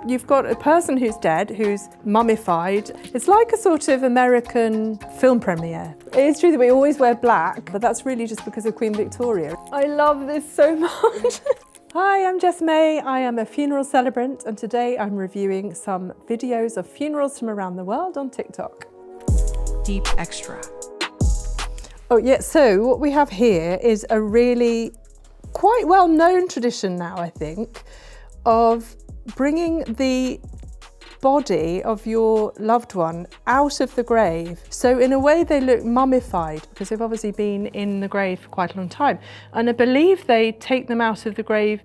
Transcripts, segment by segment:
You've got a person who's dead, who's mummified. It's like a sort of American film premiere. It is true that we always wear black, but that's really just because of Queen Victoria. I love this so much. Hi, I'm Jess May. I am a funeral celebrant, and today I'm reviewing some videos of funerals from around the world on TikTok. Deep Extra. Oh yeah, so what we have here is a really quite well-known tradition now, I think, of bringing the body of your loved one out of the grave. So in a way they look mummified because they've obviously been in the grave for quite a long time. And I believe they take them out of the grave,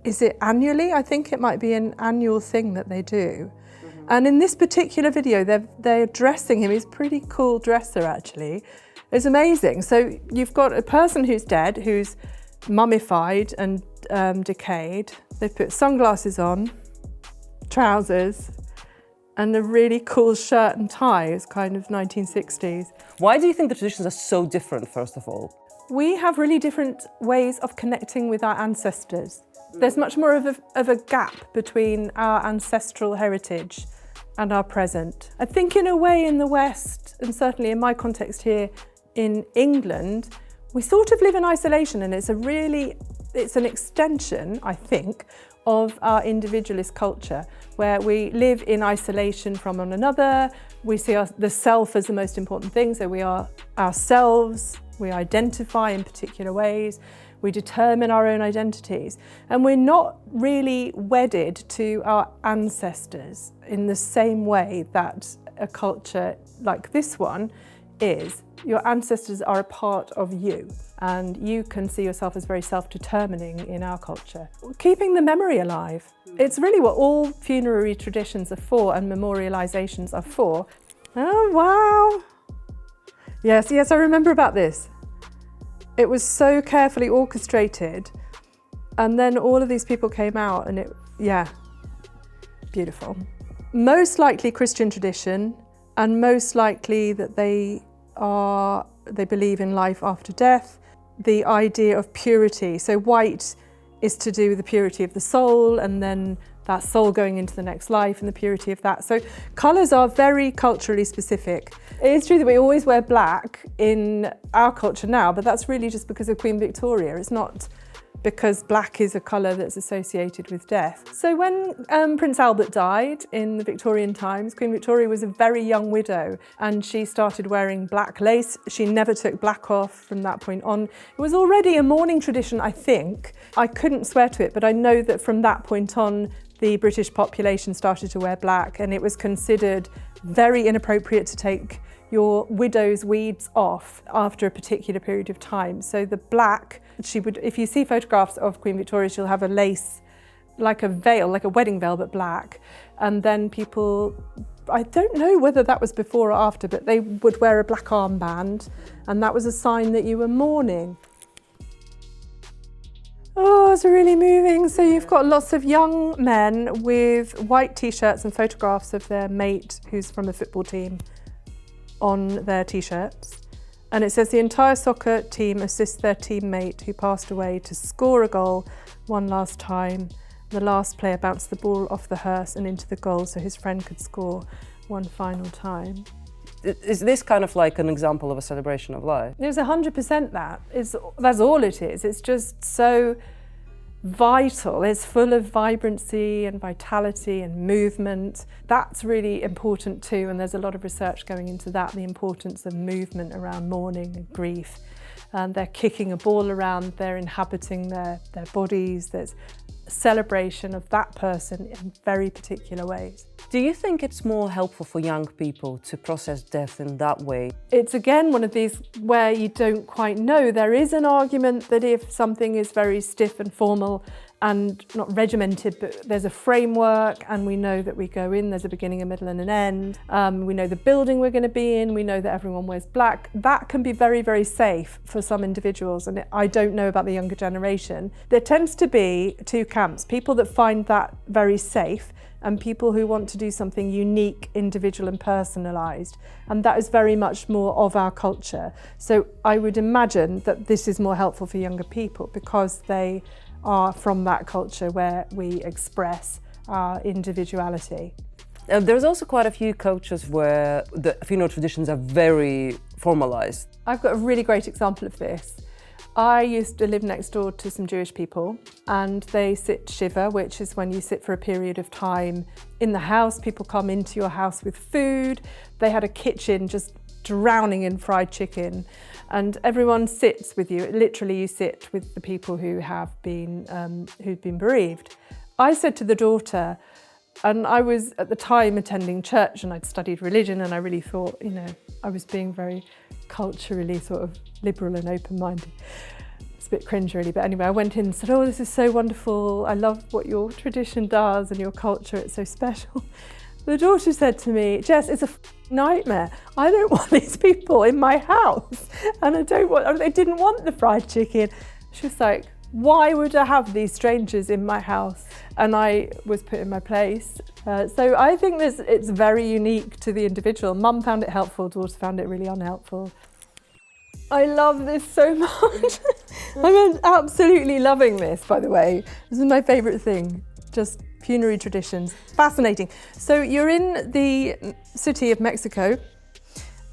is it annually? I think it might be an annual thing that they do. And in this particular video, they're dressing him. He's a pretty cool dresser, actually. It's amazing. So you've got a person who's dead, who's mummified and decayed. They put sunglasses on, trousers, and a really cool shirt and tie. It's kind of 1960s. Why do you think the traditions are so different, first of all? We have really different ways of connecting with our ancestors. There's much more of a gap between our ancestral heritage and our present. I think in a way in the West, and certainly in my context here in England, we sort of live in isolation, and it's an extension, I think, of our individualist culture, where we live in isolation from one another. We see the self as the most important thing, so we are ourselves, we identify in particular ways, we determine our own identities, and we're not really wedded to our ancestors in the same way that a culture like this one is. Your ancestors are a part of you, and you can see yourself as very self-determining in our culture. Keeping the memory alive. It's really what all funerary traditions are for and memorializations are for. Oh, wow. Yes, I remember about this. It was so carefully orchestrated, and then all of these people came out and beautiful. Most likely Christian tradition, and most likely that they believe in life after death. The idea of purity. So white is to do with the purity of the soul, and then that soul going into the next life and the purity of that. So colours are very culturally specific. It is true that we always wear black in our culture now, but that's really just because of Queen Victoria. It's not because black is a colour that's associated with death. So when Prince Albert died in the Victorian times, Queen Victoria was a very young widow, and she started wearing black lace. She never took black off from that point on. It was already a mourning tradition, I think. I couldn't swear to it, but I know that from that point on, the British population started to wear black, and it was considered very inappropriate to take your widow's weeds off after a particular period of time. So the black, if you see photographs of Queen Victoria, she'll have a lace, like a veil, like a wedding veil, but black. And then people, I don't know whether that was before or after, but they would wear a black armband, and that was a sign that you were mourning. Oh, it's really moving. So you've got lots of young men with white t-shirts and photographs of their mate who's from a football team on their t-shirts. And it says the entire soccer team assists their teammate who passed away to score a goal one last time. The last player bounced the ball off the hearse and into the goal so his friend could score one final time. Is this kind of like an example of a celebration of life? It's 100% that. That's all it is. It's just so vital. It's full of vibrancy and vitality and movement. That's really important too, and there's a lot of research going into that, the importance of movement around mourning and grief. And they're kicking a ball around, they're inhabiting their bodies. There's celebration of that person in very particular ways. Do you think it's more helpful for young people to process death in that way? It's again one of these where you don't quite know. There is an argument that if something is very stiff and formal and not regimented, but there's a framework, and we know that we go in, there's a beginning, a middle and an end. We know the building we're going to be in, we know that everyone wears black. That can be very, very safe for some individuals, and I don't know about the younger generation. There tends to be two camps, people that find that very safe and people who want to do something unique, individual and personalised. And that is very much more of our culture. So I would imagine that this is more helpful for younger people because they are from that culture where we express our individuality. There's also quite a few cultures where the funeral traditions are very formalized. I've got a really great example of this. I used to live next door to some Jewish people, and they sit Shiva, which is when you sit for a period of time in the house. People come into your house with food. They had a kitchen just drowning in fried chicken, and everyone sits with you. Literally, you sit with the people who have been who've been bereaved. I said to the daughter, and I was at the time attending church and I'd studied religion, and I really thought, you know, I was being very culturally sort of liberal and open-minded. It's a bit cringe really, but anyway, I went in and said, oh, this is so wonderful. I love what your tradition does and your culture, it's so special. The daughter said to me, Jess, it's a nightmare. I don't want these people in my house, and they didn't want the fried chicken. She was like, why would I have these strangers in my house? And I was put in my place. So I think it's very unique to the individual. Mum found it helpful, daughter found it really unhelpful. I love this so much. I'm absolutely loving this, by the way. This is my favourite thing, just funerary traditions. Fascinating. So you're in the city of Mexico,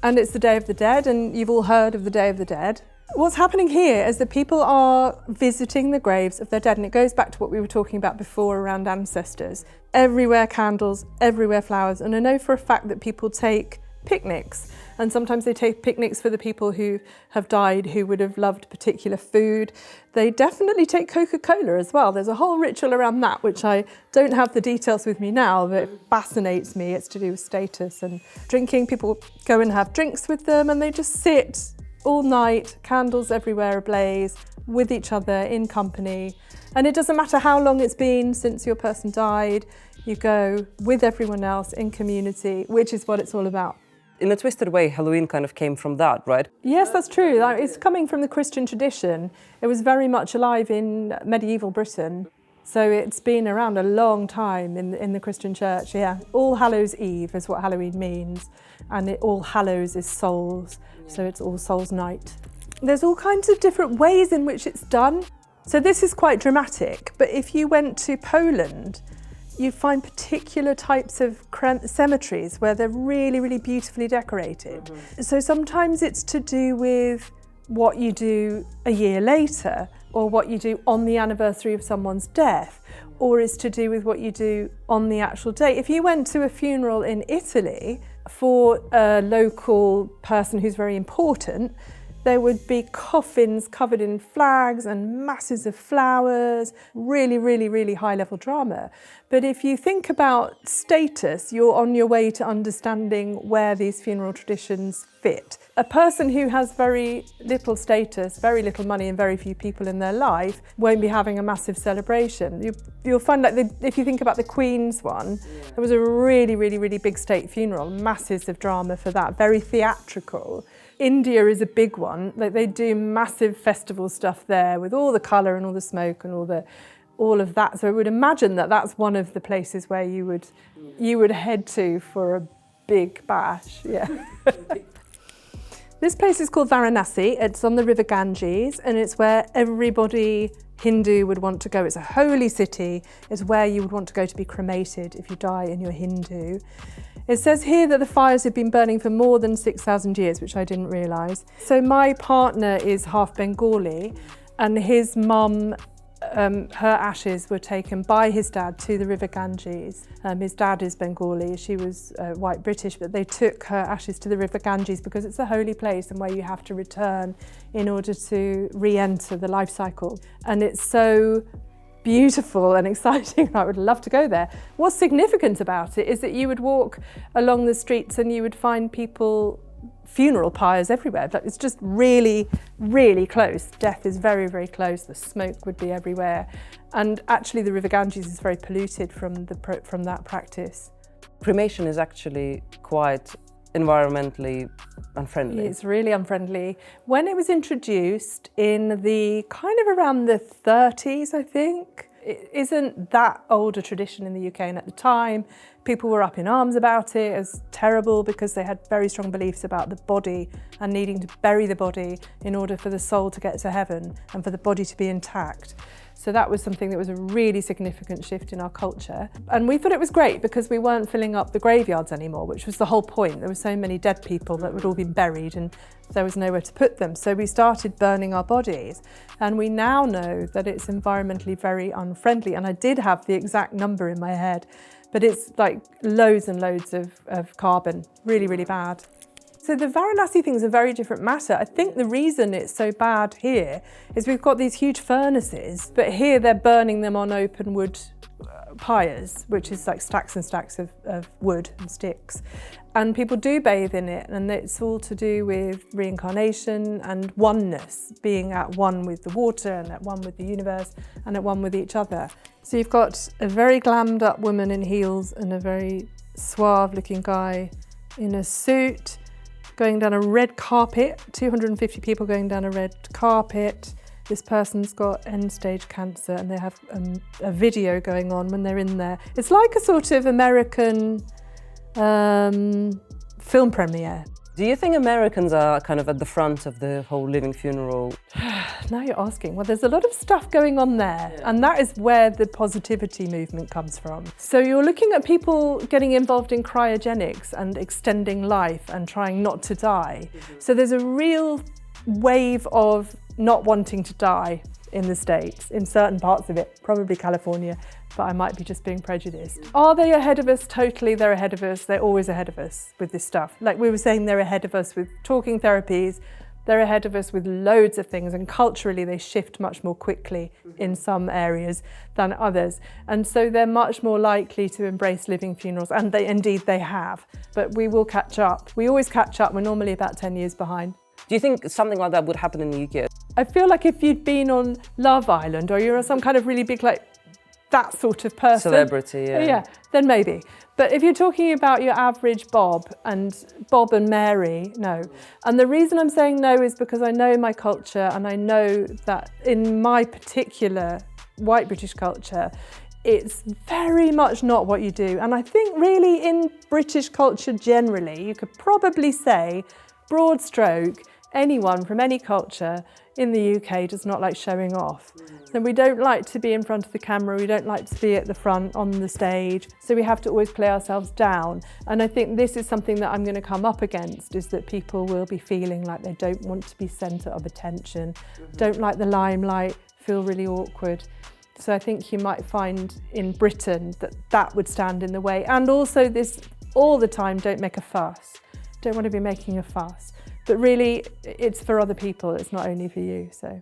and it's the Day of the Dead, and you've all heard of the Day of the Dead. What's happening here is that people are visiting the graves of their dead, and it goes back to what we were talking about before around ancestors. Everywhere candles, everywhere flowers, and I know for a fact that people take picnics, and sometimes they take picnics for the people who have died who would have loved particular food. They definitely take Coca-Cola as well. There's a whole ritual around that, which I don't have the details with me now, but it fascinates me. It's to do with status and drinking. People go and have drinks with them, and they just sit all night, candles everywhere ablaze, with each other, in company. And it doesn't matter how long it's been since your person died, you go with everyone else in community, which is what it's all about. In a twisted way, Halloween kind of came from that, right? Yes, that's true. It's coming from the Christian tradition. It was very much alive in medieval Britain. So it's been around a long time in the Christian church, yeah. All Hallows Eve is what Halloween means, and All Hallows is souls, so it's All Souls Night. There's all kinds of different ways in which it's done. So this is quite dramatic, but if you went to Poland, you find particular types of cemeteries where they're really, really beautifully decorated. Mm-hmm. So sometimes it's to do with what you do a year later, or what you do on the anniversary of someone's death, or is to do with what you do on the actual day. If you went to a funeral in Italy for a local person who's very important, there would be coffins covered in flags and masses of flowers, really, really, really high-level drama. But if you think about status, you're on your way to understanding where these funeral traditions fit. A person who has very little status, very little money and very few people in their life won't be having a massive celebration. You'll find that if you think about the Queen's one, there was a really, really, really big state funeral, masses of drama for that, very theatrical. India is a big one. Like, they do massive festival stuff there with all the colour and all the smoke and all of that. So I would imagine that that's one of the places where you would head to for a big bash. Yeah. This place is called Varanasi. It's on the river Ganges, and it's where everybody Hindu would want to go. It's a holy city. It's where you would want to go to be cremated if you die and you're Hindu. It says here that the fires have been burning for more than 6,000 years, which I didn't realise. So my partner is half Bengali, and his mum, her ashes were taken by his dad to the river Ganges. His dad is Bengali, she was white British, but they took her ashes to the river Ganges because it's a holy place and where you have to return in order to re-enter the life cycle. And it's so beautiful and exciting. I would love to go there. What's significant about it is that you would walk along the streets and you would find people, funeral pyres everywhere. It's just really, really close. Death is very, very close. The smoke would be everywhere. And actually the river Ganges is very polluted from that practice. Cremation is actually quite environmentally unfriendly. It's really unfriendly. When it was introduced in the kind of around the 30s, I think, it isn't that old a tradition in the UK, and at the time people were up in arms about it. It was terrible because they had very strong beliefs about the body and needing to bury the body in order for the soul to get to heaven and for the body to be intact. So that was something that was a really significant shift in our culture. And we thought it was great because we weren't filling up the graveyards anymore, which was the whole point. There were so many dead people that would all been buried and there was nowhere to put them. So we started burning our bodies. And we now know that it's environmentally very unfriendly. And I did have the exact number in my head, but it's like loads and loads of carbon, really, really bad. So the Varanasi thing is a very different matter. I think the reason it's so bad here is we've got these huge furnaces, but here they're burning them on open wood pyres, which is like stacks and stacks of wood and sticks. And people do bathe in it, and it's all to do with reincarnation and oneness, being at one with the water and at one with the universe and at one with each other. So you've got a very glammed up woman in heels and a very suave looking guy in a suit, going down a red carpet, 250 people going down a red carpet. This person's got end-stage cancer and they have a video going on when they're in there. It's like a sort of American film premiere. Do you think Americans are kind of at the front of the whole living funeral? Now you're asking. Well, there's a lot of stuff going on there, and that is where the positivity movement comes from. So you're looking at people getting involved in cryogenics and extending life and trying not to die. So there's a real wave of not wanting to die in the States, in certain parts of it, probably California, but I might be just being prejudiced. Are they ahead of us? Totally, they're ahead of us. They're always ahead of us with this stuff. Like we were saying, they're ahead of us with talking therapies. They're ahead of us with loads of things, and culturally they shift much more quickly in some areas than others. And so they're much more likely to embrace living funerals, and indeed they have. But we will catch up. We always catch up. We're normally about 10 years behind. Do you think something like that would happen in the UK? I feel like if you'd been on Love Island or you're some kind of really big, like that sort of person. Celebrity, yeah. Yeah, then maybe. But if you're talking about your average Bob and Mary, no. And the reason I'm saying no is because I know my culture, and I know that in my particular white British culture, it's very much not what you do. And I think really in British culture generally, you could probably say, broad stroke, anyone from any culture in the UK does not like showing off. So we don't like to be in front of the camera, we don't like to be at the front on the stage, so we have to always play ourselves down. And I think this is something that I'm going to come up against, is that people will be feeling like they don't want to be centre of attention, don't like the limelight, feel really awkward. So I think you might find in Britain that that would stand in the way. And also this, all the time, don't make a fuss. Don't want to be making a fuss. But really, it's for other people, it's not only for you, so.